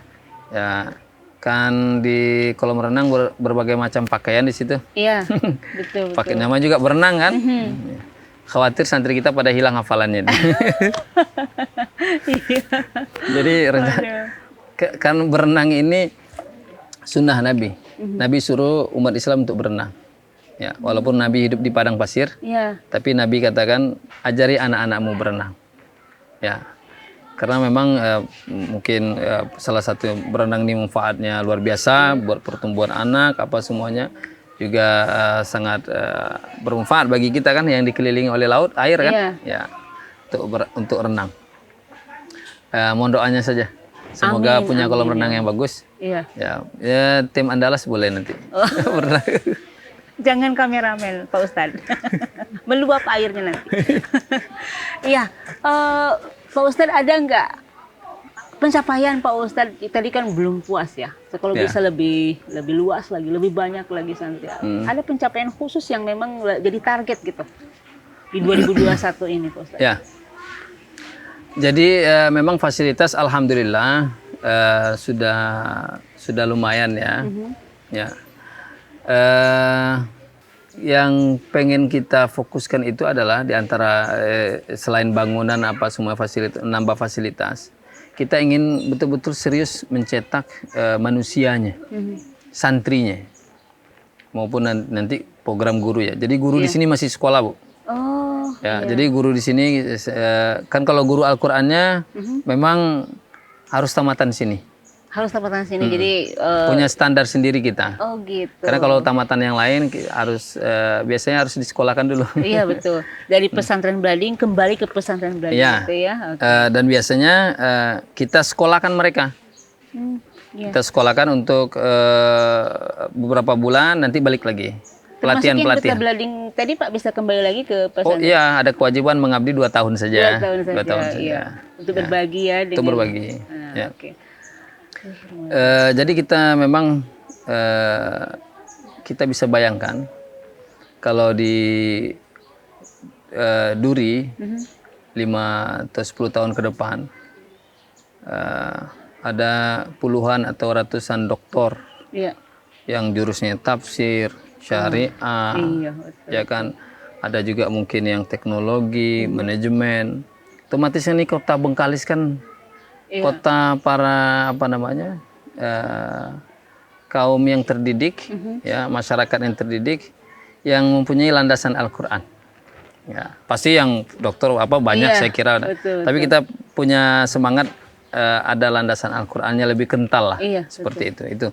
Ya, kan di kolam renang berbagai macam pakaian di situ. Iya. Betul. Pakai nama juga berenang kan? Khawatir santri kita pada hilang hafalannya. Jadi kan berenang ini sunnah Nabi. Nabi suruh umat Islam untuk berenang. Ya, walaupun Nabi hidup di padang pasir, Iya. tapi Nabi katakan ajari anak-anakmu berenang. Ya, karena memang mungkin salah satu berenang ini manfaatnya luar biasa buat pertumbuhan anak, apa semuanya juga sangat bermanfaat bagi kita kan yang dikelilingi oleh laut, air kan, Iya. ya, untuk renang. Mohon doanya saja. Semoga Amin, punya kolam amin, renang ya. yang bagus. Iya. Ya, tim Andalas boleh nanti. Berenang. Jangan kameramen, Pak Ustadz. Meluap airnya nanti. Iya, Pak Ustadz ada nggak pencapaian Pak Ustadz? Tadi kan belum puas ya. Kalau Ya. bisa lebih luas lagi, lebih banyak lagi santri. Ada pencapaian khusus yang memang jadi target gitu di 2021 ini, Pak Ustadz? Ya. Jadi memang fasilitas alhamdulillah sudah lumayan ya. Ya. Yang pengen kita fokuskan itu adalah diantara selain bangunan apa semua fasilitas, nambah fasilitas, kita ingin betul-betul serius mencetak manusianya, santrinya, maupun nanti program guru ya. Jadi guru di sini masih sekolah, Bu. Oh. Ya, jadi guru di sini kan kalau guru Al-Qur'annya memang harus tamatan sini. Harus tamatan sini. Jadi Punya standar sendiri kita. oh gitu. Karena kalau tamatan yang lain harus biasanya harus disekolahkan dulu. Iya betul. Dari pesantren Blading kembali ke pesantren Blading Iya. gitu ya. Dan biasanya kita sekolahkan mereka. Iya. Kita sekolahkan untuk beberapa bulan, nanti balik lagi. Termasuk yang Pelatihan. duta Blading tadi Pak bisa kembali lagi ke Oh pesantren. iya, ada kewajiban mengabdi 2 tahun saja. 2 tahun saja. 2 tahun saja. Iya. Untuk berbagi ya. Untuk berbagi. Nah, Ya. Oke. Jadi kita memang kita bisa bayangkan kalau di Duri 5 atau 10 tahun ke depan ada puluhan atau ratusan doktor Iya. yang jurusnya tafsir, syariah, Iya, betul. ya kan. Ada juga mungkin yang teknologi, manajemen. Otomatis ini kota Bengkalis kan kota para kaum yang terdidik, ya masyarakat yang terdidik, yang mempunyai landasan Al-Quran. Ya, pasti yang dokter banyak Iya, saya kira. betul, Tapi kita punya semangat ada landasan Al-Qurannya lebih kental lah, Iya, seperti itu.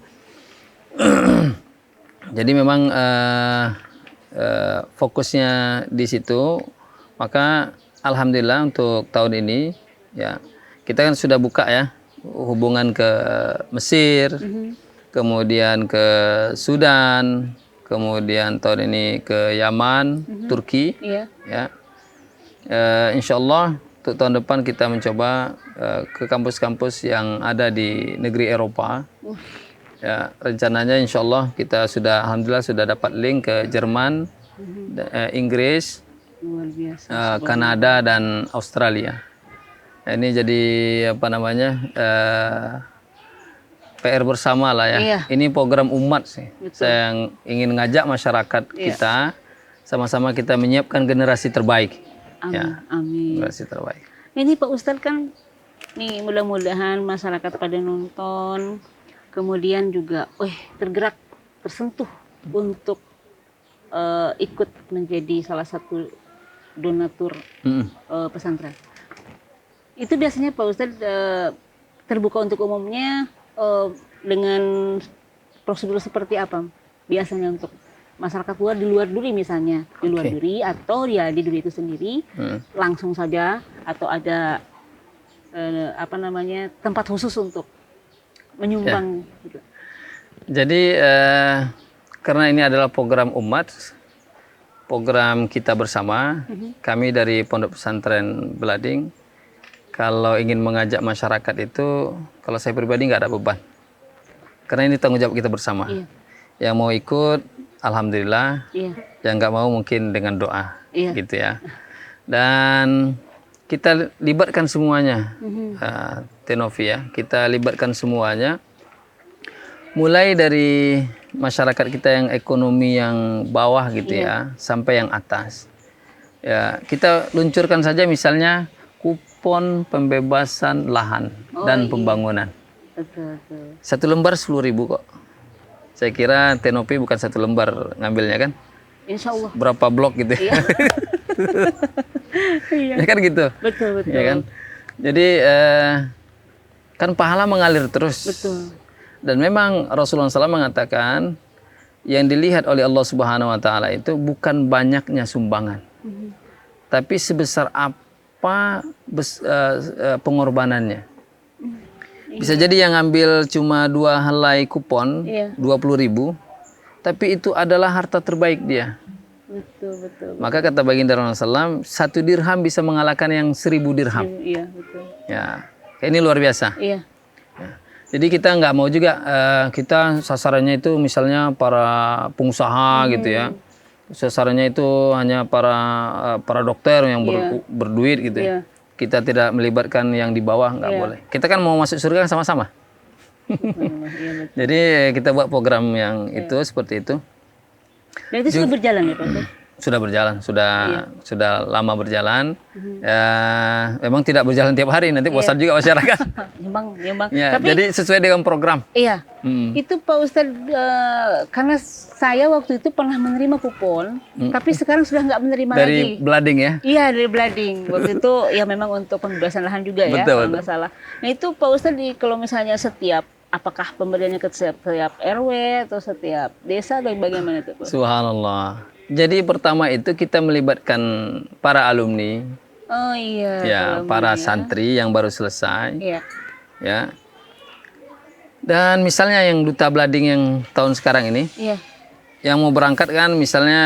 Jadi memang fokusnya di situ. Maka alhamdulillah untuk tahun ini ya kita kan sudah buka ya hubungan ke Mesir, kemudian ke Sudan, kemudian tahun ini ke Yaman, Turki. Iya. Ya, insya Allah untuk tahun depan kita mencoba ke kampus-kampus yang ada di negeri Eropa. Ya, rencananya insya Allah kita alhamdulillah sudah dapat link ke Jerman, Inggris, Luar biasa. Kanada dan Australia. Ya, ini jadi PR bersama lah ya. Iya. Ini program umat sih. Betul. Saya yang ingin ngajak masyarakat kita sama-sama kita menyiapkan generasi terbaik. Amin. Ya, Amin. generasi terbaik. Ini Pak Ustadz kan nih mudah-mudahan masyarakat pada nonton kemudian juga tergerak, tersentuh untuk ikut menjadi salah satu donatur pesantren. Itu biasanya Pak Ustadz terbuka untuk umumnya dengan prosedur seperti apa? Biasanya untuk masyarakat luar di luar Duri misalnya, di luar Duri atau ya di Duri itu sendiri langsung saja atau ada tempat khusus untuk menyumbang gitu. Jadi karena ini adalah program umat, program kita bersama, kami dari Pondok Pesantren Blading, kalau ingin mengajak masyarakat itu, kalau saya pribadi nggak ada beban. Karena ini tanggung jawab kita bersama. Iya. Yang mau ikut, alhamdulillah. Iya. Yang nggak mau mungkin dengan doa, Iya. gitu ya. Dan kita libatkan semuanya, Tenovi ya. Kita libatkan semuanya. Mulai dari masyarakat kita yang ekonomi yang bawah gitu ya, sampai yang atas. Ya, kita luncurkan saja misalnya kupon pembebasan lahan dan pembangunan. Betul. 1 lembar 10.000 kok. Saya kira Tenopi bukan 1 lembar ngambilnya kan? Insya Allah. Berapa blok gitu ya? Iya. Ya kan gitu. Betul. Ya kan? Jadi kan pahala mengalir terus. Betul. Dan memang Rasulullah SAW mengatakan yang dilihat oleh Allah Subhanahu Wa Taala itu bukan banyaknya sumbangan, tapi sebesar apa pengorbanannya. Bisa jadi yang ambil cuma 2 helai kupon, 20.000, tapi itu adalah harta terbaik dia. Betul. Maka kata baginda Rasulullah SAW, 1 dirham bisa mengalahkan yang 1.000 dirham. Iya, betul. Ya, ini luar biasa. Iya. Jadi kita nggak mau juga kita sasarannya itu misalnya para pengusaha gitu ya. Sasarannya itu hanya para dokter yang berduit gitu ya. Kita tidak melibatkan yang di bawah, nggak boleh. Kita kan mau masuk surga sama-sama. Iya, Jadi kita buat program yang itu seperti itu. Dan itu sudah berjalan ya Pak? Sudah berjalan, Iya. sudah lama berjalan. Memang tidak berjalan tiap hari, nanti bosan juga masyarakat. Memang. Ya, Tapi jadi sesuai dengan program. iya, Hmm. itu Pak Ustadz, karena saya waktu itu pernah menerima kupon, tapi sekarang sudah nggak menerima lagi. Dari Blading ya. Iya, dari Blading. Waktu itu ya memang untuk pembebasan lahan juga ya, Betul, kalau nggak salah. Nah itu Pak Ustadz, kalau misalnya setiap, apakah pemberiannya ke setiap RW atau setiap desa atau bagaimana itu Pak? Subhanallah. Jadi pertama itu kita melibatkan para alumni, Oh iya. ya, kalau para ya. santri yang baru selesai, Iya. ya. Dan misalnya yang duta Blading yang tahun sekarang ini, Iya. yang mau berangkat kan, misalnya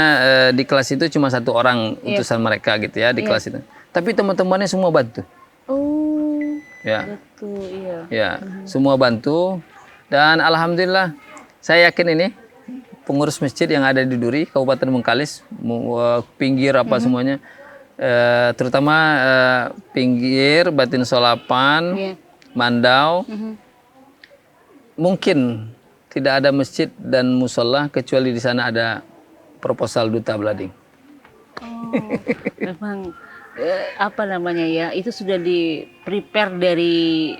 di kelas itu cuma 1 orang utusan mereka gitu ya di kelas itu. Tapi teman-temannya semua bantu, Oh, ya, betul, iya. ya, semua bantu. Dan alhamdulillah, saya yakin ini pengurus masjid yang ada di Duri, Kabupaten Bengkalis, pinggir apa semuanya, terutama pinggir, Batin Solapan, Iya. Mandau, mungkin tidak ada masjid dan musola kecuali di sana ada proposal duta Blading. Oh, memang apa namanya ya, itu sudah di prepare dari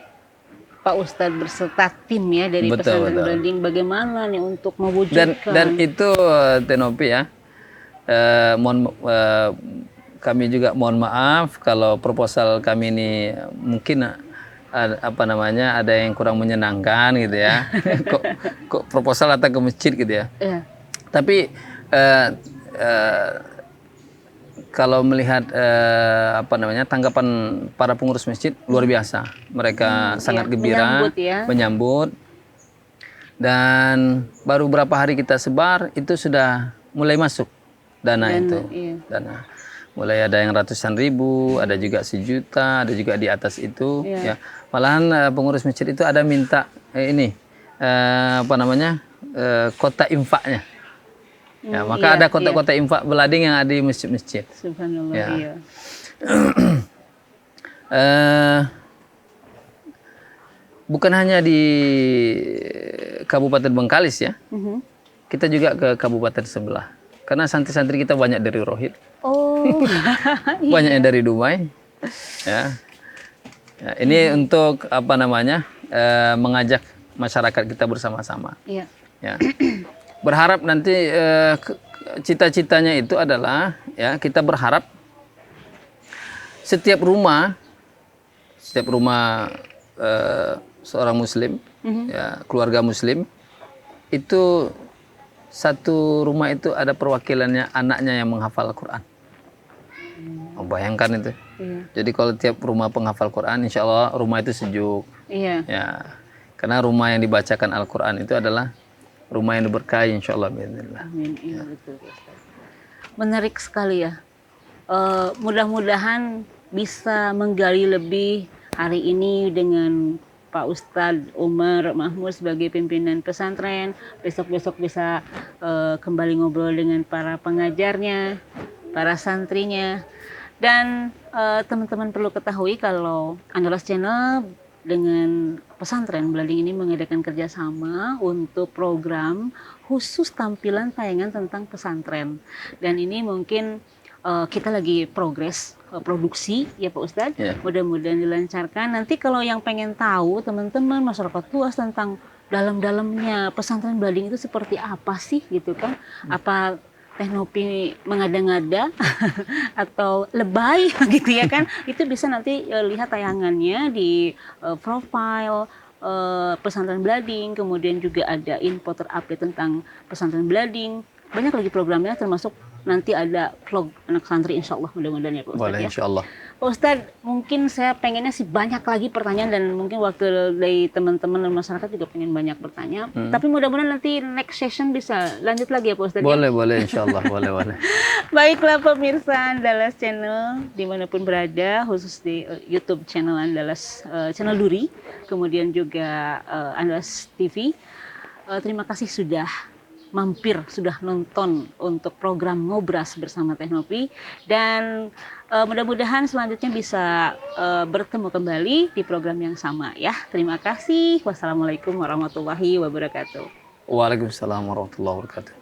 Pak Ustadz berserta tim ya dari Betul, pesantren betul. Blading, bagaimana nih untuk mewujudkan. Dan itu Tenopi ya, kami juga mohon maaf kalau proposal kami ini mungkin apa namanya ada yang kurang menyenangkan gitu ya. kok proposal datang ke masjid gitu ya. Iya. Tapi kalau melihat apa namanya tanggapan para pengurus masjid luar biasa, mereka sangat gembira menyambut. Dan baru beberapa hari kita sebar itu sudah mulai masuk dana itu, dana. Mulai ada yang ratusan ribu, ada juga 1 juta, ada juga di atas itu. Ya, malahan pengurus masjid itu ada minta ini apa namanya kota infaknya. Ya, maka ada kota-kota infak Blading yang ada di masjid-masjid. Subhanallah, Ya. iya. Bukan hanya di Kabupaten Bengkalis ya, kita juga ke kabupaten sebelah. Karena santri-santri kita banyak dari Rohit, Oh, banyaknya dari Dumai. Ya. Ya, ini untuk apa namanya mengajak masyarakat kita bersama-sama. iya. Ya. Berharap nanti cita-citanya itu adalah ya kita berharap setiap rumah seorang muslim ya keluarga muslim itu satu rumah itu ada perwakilannya anaknya yang menghafal Quran. Oh, bayangkan itu. Iya. Jadi kalau tiap rumah penghafal Quran, insya Allah rumah itu sejuk. Iya. Ya, karena rumah yang dibacakan Al-Quran itu adalah rumah yang diberkahi insya Allah. Amin. Iya, betul. Menarik sekali ya. Mudah-mudahan bisa menggali lebih hari ini dengan Pak Ustadz Umar Mahmud sebagai pimpinan pesantren. Besok-besok bisa kembali ngobrol dengan para pengajarnya, para santrinya. Dan teman-teman perlu ketahui kalau Andalas Channel dengan pesantren Blading ini mengadakan kerjasama untuk program khusus tampilan tayangan tentang pesantren. Dan ini mungkin kita lagi progres produksi ya Pak Ustadz. Yeah. Mudah-mudahan dilancarkan. Nanti kalau yang pengen tahu teman-teman masyarakat luas tentang dalam-dalamnya pesantren Blading itu seperti apa sih gitu kan? Apa Teknopi mengada-ngada atau lebay gitu ya kan, itu bisa nanti lihat tayangannya di profile pesantren Blading, kemudian juga ada info terupdate tentang pesantren Blading, banyak lagi programnya termasuk nanti ada vlog anak santri insya Allah mudah-mudahan ya Pak Ustadz. Boleh ya. insya Allah. Pak Ustadz, mungkin saya pengennya sih banyak lagi pertanyaan dan mungkin waktu dari teman-teman dan masyarakat juga pengen banyak bertanya. Tapi mudah-mudahan nanti next session bisa lanjut lagi ya Pak Ustadz. Boleh, boleh insya Allah, boleh. Baiklah pemirsa Andalas Channel dimanapun berada, khusus di YouTube channel Andalas, channel Duri, kemudian juga Andalas TV. Terima kasih sudah mampir, sudah nonton untuk program Ngobras bersama Teknopi, dan mudah-mudahan selanjutnya bisa bertemu kembali di program yang sama ya. Terima kasih. Wassalamualaikum warahmatullahi wabarakatuh. Waalaikumsalam warahmatullahi wabarakatuh.